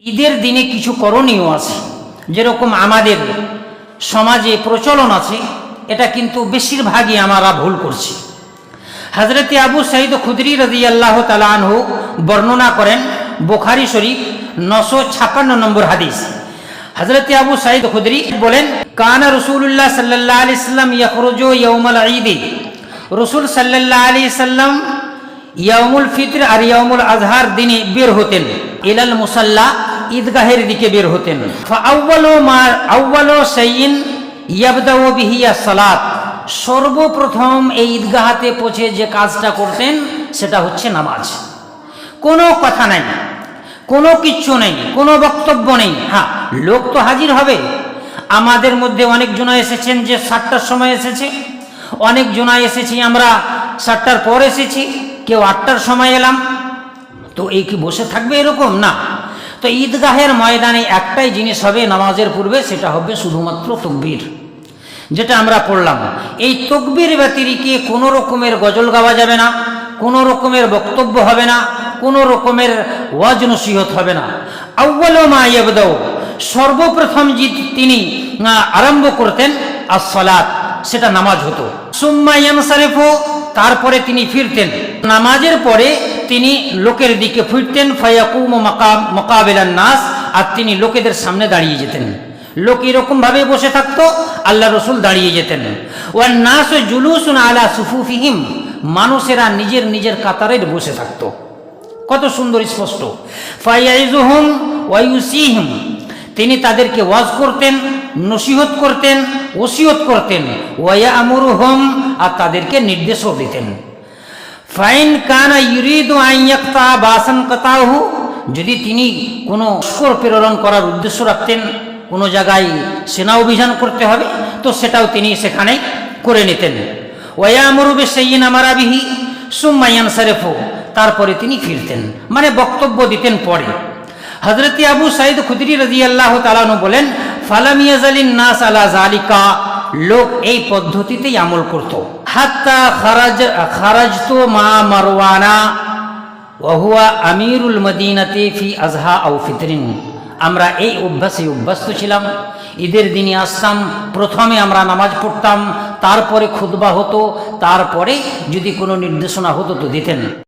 ঈদের দিনে কিছু করণীয় আছে, যেরকম আমাদের সমাজে প্রচলন আছে, এটা কিন্তু বেশিরভাগই আমরা ভুল করছি। হযরত আবু সাঈদ খুদরি রাদিয়াল্লাহু তাআলা আনহু বর্ণনা করেন, বুখারী শরীফ 956 নম্বর হাদিস। হযরত আবু সাঈদ খুদরি বলেন, কানা রাসূলুল্লাহ সাল্লাল্লাহু আলাইহি সাল্লাম ইয়াখরুজু ইয়াউমাল ঈদ। রাসূল সাল্লাল্লাহু আলাইহি সাল্লাম ইয়াউমুল ফিতর আর ইয়াউমুল আযহার দিনে বের হতেন, ইলাল মুসাল্লা, ঈদগাহের দিকে বের হতেন। আউয়ালু শাইইন ইয়াবদাউ বিহি আস-সালাত, সর্বপ্রথম এই ঈদগাহতে পৌঁছে যে কাজটা করতেন সেটা হচ্ছে নামাজ। কোনো কথা নাই, কোনো কিচ্ছু নেই, কোনো বক্তব্য নেই। হ্যাঁ, লোক তো হাজির হবে। আমাদের মধ্যে অনেকজন এসেছেন যে 7টার সময় এসেছে, অনেকজন এসেছি আমরা 7টার পর এসেছি, কেউ 8টার সময় এলাম। তো এই কি বসে থাকবে? এরকম না। তো ঈদগাহের ময়দানে একটাই জিনিস হবে নামাজের পূর্বে, সেটা হবে শুধুমাত্র তাকবীর, যেটা আমরা পড়লাম। এই তাকবীর ব্যতিরিকে কোনো রকমের গজল গাওয়া যাবে না, কোনো রকমের বক্তব্য হবে না, কোনো রকমের ওয়াজ নসিহত হবে না। আউয়ালু মা ইয়াবদাউ, সর্বপ্রথম যে তিনি আরম্ভ করতেন আস-সালাত, সেটা নামাজ হতো। সুম্মা ইয়ানসারিফু, তারপরে তিনি ফিরতেন। নামাজের পরে তিনি লোকের দিকে ফিরতেন। ফায়াকুমু মুকাবিলান নাস, আর তিনি লোকেদের সামনে দাঁড়িয়ে যেতেন। লোক এরকম ভাবে বসে থাকতো, আল্লাহ রসুল দাঁড়িয়ে যেতেন। ওয়ান নাসু জুলুসুন আলা সুফুফিহিম, মানুষেরা নিজের নিজের কাতারে বসে থাকতো। কত সুন্দর স্পষ্ট। ফায়াইজুহুম ওয়া ইউসিহিম, তিনি তাদেরকে ওয়াজ করতেন, নসিহত করতেন, ওসিয়ত করতেন। ওয়া ইয়ামুরুহুম, আর তাদেরকে নির্দেশও দিতেন। ফাইন কানা ইউরিদু আন ইয়াকতা বাসান কাতাহু, যদি তিনি কোনো লস্কর প্রেরণ করার উদ্দেশ্য রাখতেন, কোনো জায়গায় সেনা অভিযান করতে হবে, তো সেটাও তিনি সেখানে করে নিতেন। ওয়া ইয়ামুরু বিশাইইন আমারা বিহি সুম্মা ইয়ানসারিফু, তারপরে তিনি ফিরতেন, মানে বক্তব্য দিতেন পরে। হযরত আবু সাঈদ খুদরি রাদিয়াল্লাহু তাআলা আনহু বলেন, ফালাম ইয়াজালিন নাস আলা যালিকা, লোক এই পদ্ধতিতেই আমল করত। হাত্তা খারাজতু মা মারওয়ানা ওয়া হুয়া আমিরুল মদিনাতি ফি আযহা আও ফিতরিন, আমরা এই অভ্যাসে অভ্যস্ত ছিলাম। ঈদের দিনে আসতাম, প্রথমে আমরা নামাজ পড়তাম, তারপরে খুতবা হতো, তারপরে যদি কোনো নির্দেশনা হতো তো দিতেন।